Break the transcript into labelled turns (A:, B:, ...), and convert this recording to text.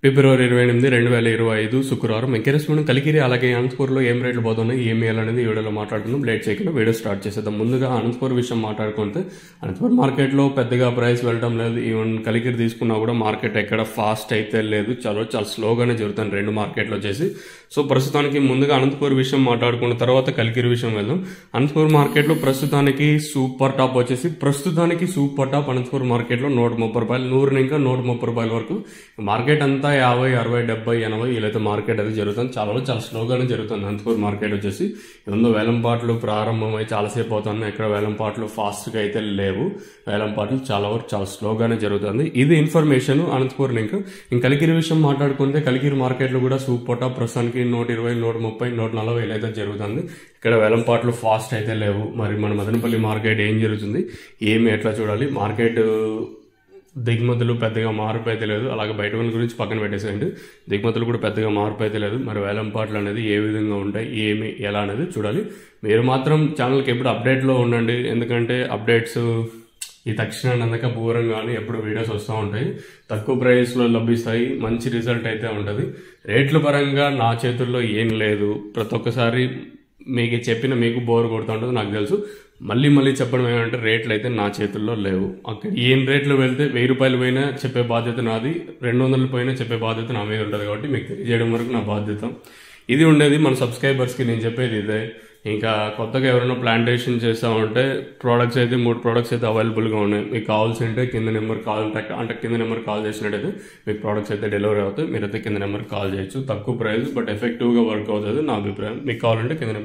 A: ఫిబ్రవరి 28, 2025 శుక్రవారం వెంకటేశ్వరం కలికిరి అలాగే అనంతపూర్లో ఏం రేట్లు పోతున్నాయి ఏమి అనేది వీడియోలో మాట్లాడుకుందాం. లేట్ చేయకుండా వీడియో స్టార్ట్ చేసేద్దాం. ముందుగా అనంతపూర్ విషయం మాట్లాడుకుంటే అనంతపూర్ మార్కెట్లో పెద్దగా ప్రైస్ వెళ్ళడం లేదు. ఈవెన్ కలికిరి తీసుకున్నా కూడా మార్కెట్ ఎక్కడ ఫాస్ట్ అయితే లేదు, చాలా స్లోగానే జరుగుతుంది రెండు మార్కెట్లు వచ్చేసి. సో ప్రస్తుతానికి ముందుగా అనంతపూర్ విషయం మాట్లాడుకున్న తర్వాత కలికిరి విషయం వెళ్దాం. అనంతపూర్ మార్కెట్లో ప్రస్తుతానికి సూపర్ టాప్ వచ్చేసి సూపర్ టాప్ అనంతపూర్ మార్కెట్లో 130 రూపాయలు, 100 ఇంకా 130 రూపాయల వరకు మార్కెట్ అంతా 50, 60, 70, 80 వీలైతే మార్కెట్ అది జరుగుతుంది. చాలా స్లోగానే జరుగుతుంది అనంతపూర్ మార్కెట్ వచ్చేసి. ఏదో వేలంపాట్లు ప్రారంభమై చాలాసేపు అవుతుంది, ఎక్కడ వేలంపాట్లు ఫాస్ట్గా అయితే లేవు. వేలంపాట్లు చాలా స్లోగానే జరుగుతుంది. ఇది ఇన్ఫర్మేషన్ అనంతపూర్ లింక్. ఇంక కలికిరి విషయం మాట్లాడుకుంటే కలికిరి మార్కెట్లో కూడా సూపర్ టాప్ ప్రస్తుతానికి 120, 130, 140 అయితే జరుగుతుంది. ఇక్కడ వేలంపాట్లు ఫాస్ట్ అయితే లేవు. మరి మన మదనపల్లి మార్కెట్ ఏం జరుగుతుంది, ఏమి ఎట్లా చూడాలి? మార్కెట్ దిగుమతులు పెద్దగా మార్పు అయితే లేదు, అలాగే బయట వాళ్ళ గురించి పక్కన పెట్టేసేయండి. దిగుమతులు కూడా పెద్దగా మార్పు అయితే లేదు. మరి వేలంపాట్లు అనేది ఏ విధంగా ఉంటాయి, ఏమి ఎలా అనేది చూడాలి. మీరు మాత్రం ఛానల్కి ఎప్పుడు అప్డేట్లో ఉండండి, ఎందుకంటే అప్డేట్స్ ఈ తక్షణ అందక పూర్వంగానే ఎప్పుడు వీడియోస్ వస్తూ ఉంటాయి, తక్కువ ప్రైస్లో లభిస్తాయి, మంచి రిజల్ట్ అయితే ఉంటుంది. రేట్ల పరంగా నా చేతుల్లో ఏం లేదు. ప్రతి ఒక్కసారి మీకు బోర్ కొడుతూ ఉంటుంది నాకు తెలుసు. మళ్ళీ చెప్పడం ఏమంటే రేట్లు అయితే నా చేతుల్లో లేవు. అక్కడ ఏం రేట్లు వెళ్తే 1000 రూపాయలు పోయినా చెప్పే బాధ్యత నాది, 200 పోయినా చెప్పే బాధ్యత నా మీద ఉంటుంది. కాబట్టి మీకు తెలియజేయడం వరకు నా బాధ్యత ఇది ఉండేది. మన సబ్స్క్రైబర్స్కి నేను చెప్పేది ఇదే. ఇంకా కొత్తగా ఎవరైనా ప్లాంటేషన్ చేస్తామంటే ప్రోడక్ట్స్ అయితే 3 ప్రోడక్ట్స్ అయితే అవైలబుల్గా ఉన్నాయి. మీకు కావాల్సి ఉంటే కింద నెంబర్ కాల్ చేసినట్టయితే మీకు ప్రోడక్ట్స్ అయితే డెలివరీ అవుతాయి. మీరైతే కింద నెంబర్ కాల్ చేయొచ్చు. తక్కువ ప్రైస్ బట్ ఎఫెక్టివ్గా వర్క్ అవుతుంది నా అభిప్రాయం. మీకు కావాలంటే కింద నెంబర్